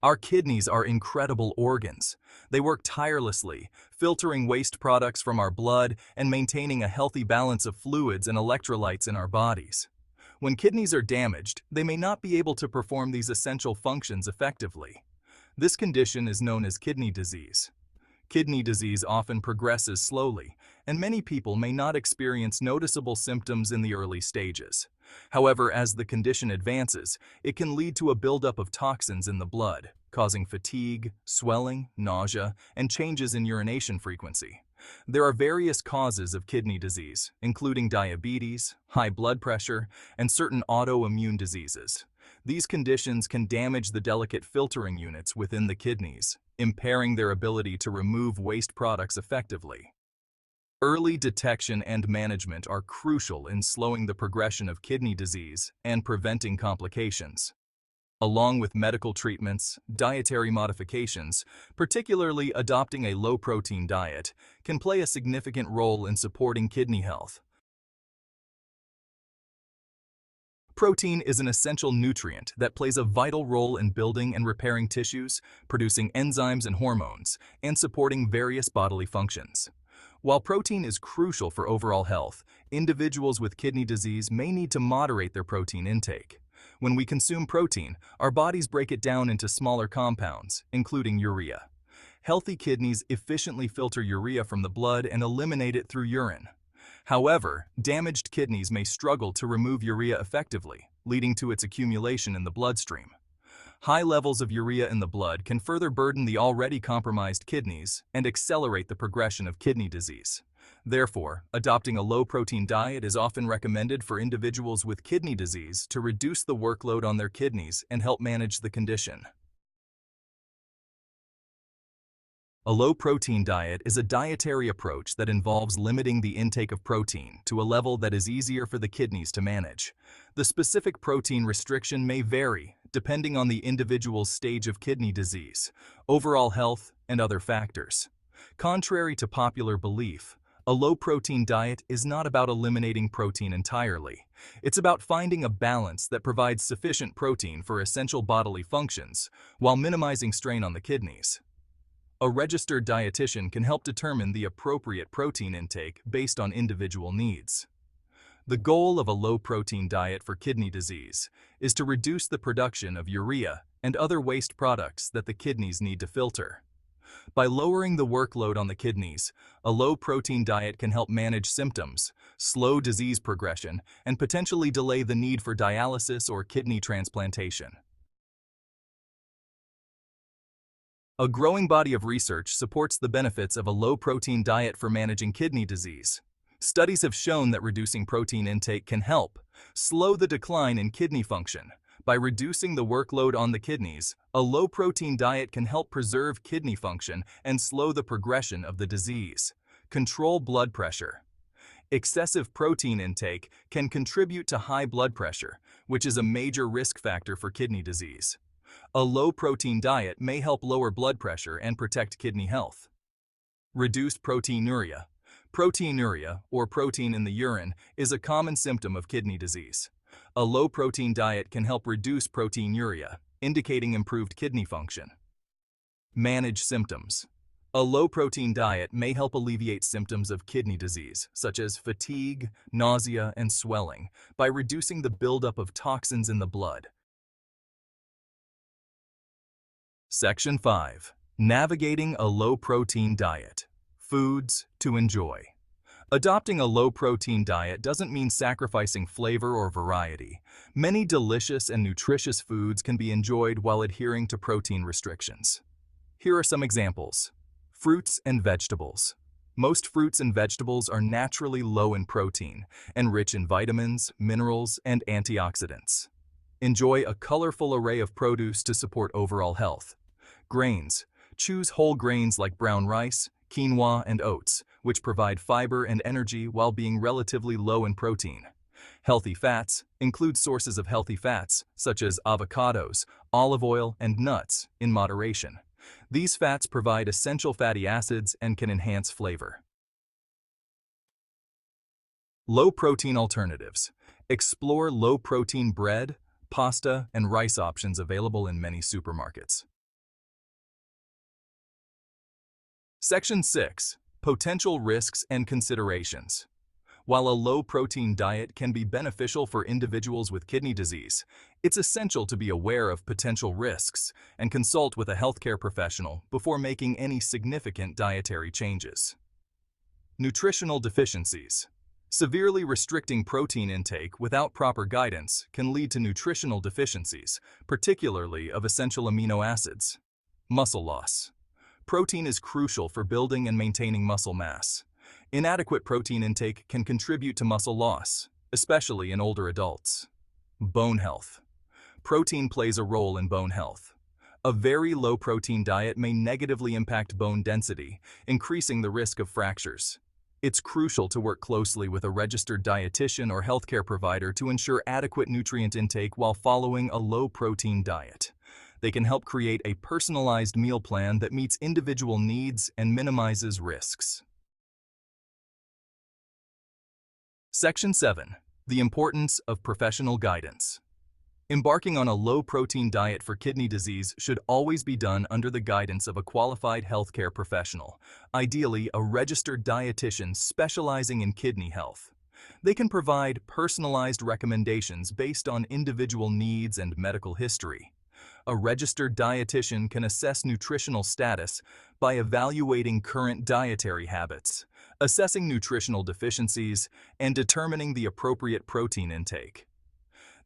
Our kidneys are incredible organs. They work tirelessly, filtering waste products from our blood and maintaining a healthy balance of fluids and electrolytes in our bodies. When kidneys are damaged, they may not be able to perform these essential functions effectively. This condition is known as kidney disease. Kidney disease often progresses slowly, and many people may not experience noticeable symptoms in the early stages. However, as the condition advances, it can lead to a buildup of toxins in the blood, causing fatigue, swelling, nausea, and changes in urination frequency. There are various causes of kidney disease, including diabetes, high blood pressure, and certain autoimmune diseases. These conditions can damage the delicate filtering units within the kidneys, impairing their ability to remove waste products effectively. Early detection and management are crucial in slowing the progression of kidney disease and preventing complications. Along with medical treatments, dietary modifications, particularly adopting a low-protein diet, can play a significant role in supporting kidney health. Protein is an essential nutrient that plays a vital role in building and repairing tissues, producing enzymes and hormones, and supporting various bodily functions. While protein is crucial for overall health, individuals with kidney disease may need to moderate their protein intake. When we consume protein, our bodies break it down into smaller compounds, including urea. Healthy kidneys efficiently filter urea from the blood and eliminate it through urine. However, damaged kidneys may struggle to remove urea effectively, leading to its accumulation in the bloodstream. High levels of urea in the blood can further burden the already compromised kidneys and accelerate the progression of kidney disease. Therefore, adopting a low-protein diet is often recommended for individuals with kidney disease to reduce the workload on their kidneys and help manage the condition. A low-protein diet is a dietary approach that involves limiting the intake of protein to a level that is easier for the kidneys to manage. The specific protein restriction may vary depending on the individual's stage of kidney disease, overall health, and other factors. Contrary to popular belief, a low-protein diet is not about eliminating protein entirely. It's about finding a balance that provides sufficient protein for essential bodily functions while minimizing strain on the kidneys. A registered dietitian can help determine the appropriate protein intake based on individual needs. The goal of a low-protein diet for kidney disease is to reduce the production of urea and other waste products that the kidneys need to filter. By lowering the workload on the kidneys, a low-protein diet can help manage symptoms, slow disease progression, and potentially delay the need for dialysis or kidney transplantation. A growing body of research supports the benefits of a low-protein diet for managing kidney disease. Studies have shown that reducing protein intake can help slow the decline in kidney function. By reducing the workload on the kidneys, a low-protein diet can help preserve kidney function and slow the progression of the disease. Control blood pressure. Excessive protein intake can contribute to high blood pressure, which is a major risk factor for kidney disease. A low-protein diet may help lower blood pressure and protect kidney health. Reduced proteinuria. Proteinuria, or protein in the urine, is a common symptom of kidney disease. A low-protein diet can help reduce proteinuria, indicating improved kidney function. Manage symptoms. A low-protein diet may help alleviate symptoms of kidney disease, such as fatigue, nausea, and swelling, by reducing the buildup of toxins in the blood. Section 5. Navigating a low-protein diet. Foods to enjoy. Adopting a low-protein diet doesn't mean sacrificing flavor or variety. Many delicious and nutritious foods can be enjoyed while adhering to protein restrictions. Here are some examples. Fruits and vegetables. Most fruits and vegetables are naturally low in protein and rich in vitamins, minerals, and antioxidants. Enjoy a colorful array of produce to support overall health. Grains. Choose whole grains like brown rice, quinoa, and oats, which provide fiber and energy while being relatively low in protein. Healthy fats include sources of healthy fats, such as avocados, olive oil, and nuts, in moderation. These fats provide essential fatty acids and can enhance flavor. Low-protein alternatives. Explore low-protein bread, pasta, and rice options available in many supermarkets. Section 6. Potential risks and considerations. While a low-protein diet can be beneficial for individuals with kidney disease, it's essential to be aware of potential risks and consult with a healthcare professional before making any significant dietary changes. Nutritional deficiencies. Severely restricting protein intake without proper guidance can lead to nutritional deficiencies, particularly of essential amino acids. Muscle loss. Protein is crucial for building and maintaining muscle mass. Inadequate protein intake can contribute to muscle loss, especially in older adults. Bone health. Protein plays a role in bone health. A very low protein diet may negatively impact bone density, increasing the risk of fractures. It's crucial to work closely with a registered dietitian or healthcare provider to ensure adequate nutrient intake while following a low-protein diet. They can help create a personalized meal plan that meets individual needs and minimizes risks. Section 7. The importance of professional guidance. Embarking on a low-protein diet for kidney disease should always be done under the guidance of a qualified healthcare professional, ideally a registered dietitian specializing in kidney health. They can provide personalized recommendations based on individual needs and medical history. A registered dietitian can assess nutritional status by evaluating current dietary habits, assessing nutritional deficiencies, and determining the appropriate protein intake.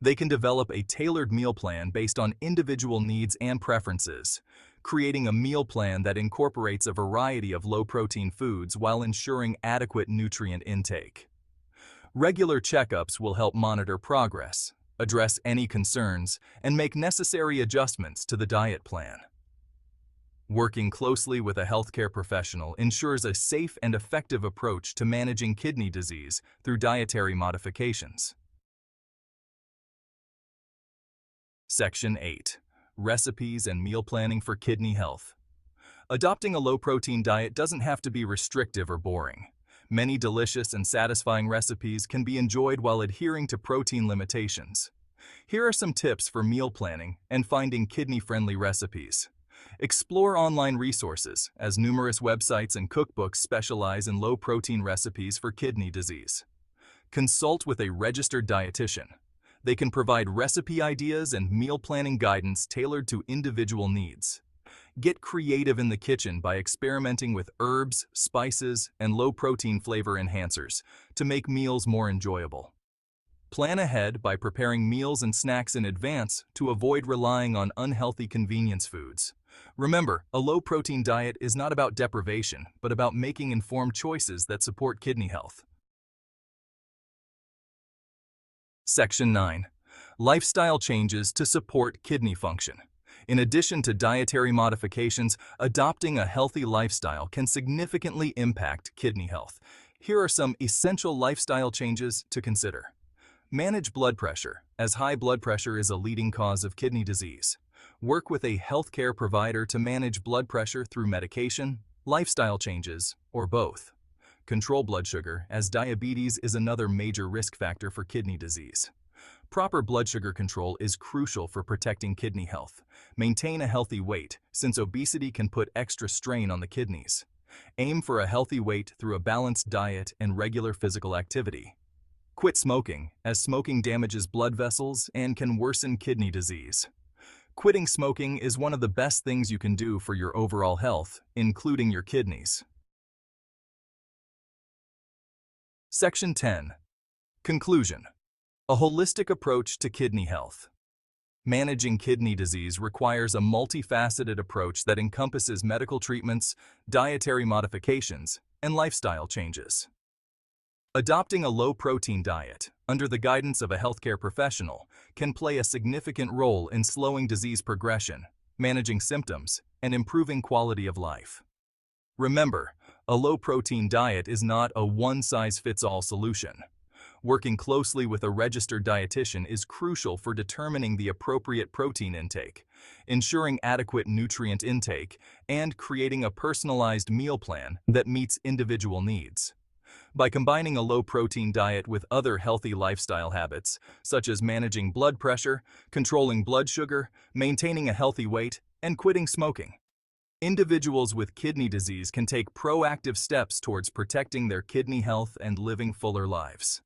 They can develop a tailored meal plan based on individual needs and preferences, creating a meal plan that incorporates a variety of low-protein foods while ensuring adequate nutrient intake. Regular checkups will help monitor progress, address any concerns, and make necessary adjustments to the diet plan. Working closely with a healthcare professional ensures a safe and effective approach to managing kidney disease through dietary modifications. Section 8. Recipes and meal planning for kidney health. Adopting a low-protein diet doesn't have to be restrictive or boring. Many delicious and satisfying recipes can be enjoyed while adhering to protein limitations. Here are some tips for meal planning and finding kidney-friendly recipes. Explore online resources, as numerous websites and cookbooks specialize in low-protein recipes for kidney disease. Consult with a registered dietitian. They can provide recipe ideas and meal planning guidance tailored to individual needs. Get creative in the kitchen by experimenting with herbs, spices, and low-protein flavor enhancers to make meals more enjoyable. Plan ahead by preparing meals and snacks in advance to avoid relying on unhealthy convenience foods. Remember, a low-protein diet is not about deprivation, but about making informed choices that support kidney health. Section 9. Lifestyle changes to support kidney function. In addition to dietary modifications, adopting a healthy lifestyle can significantly impact kidney health. Here are some essential lifestyle changes to consider. Manage blood pressure, as high blood pressure is a leading cause of kidney disease. Work with a healthcare provider to manage blood pressure through medication, lifestyle changes, or both. Control blood sugar, as diabetes is another major risk factor for kidney disease. Proper blood sugar control is crucial for protecting kidney health. Maintain a healthy weight, since obesity can put extra strain on the kidneys. Aim for a healthy weight through a balanced diet and regular physical activity. Quit smoking, as smoking damages blood vessels and can worsen kidney disease. Quitting smoking is one of the best things you can do for your overall health, including your kidneys. Section 10. Conclusion. A holistic approach to kidney health. Managing kidney disease requires a multifaceted approach that encompasses medical treatments, dietary modifications, and lifestyle changes. Adopting a low-protein diet, under the guidance of a healthcare professional, can play a significant role in slowing disease progression, managing symptoms, and improving quality of life. Remember, a low-protein diet is not a one-size-fits-all solution. Working closely with a registered dietitian is crucial for determining the appropriate protein intake, ensuring adequate nutrient intake, and creating a personalized meal plan that meets individual needs. By combining a low-protein diet with other healthy lifestyle habits, such as managing blood pressure, controlling blood sugar, maintaining a healthy weight, and quitting smoking, Individuals with kidney disease can take proactive steps towards protecting their kidney health and living fuller lives.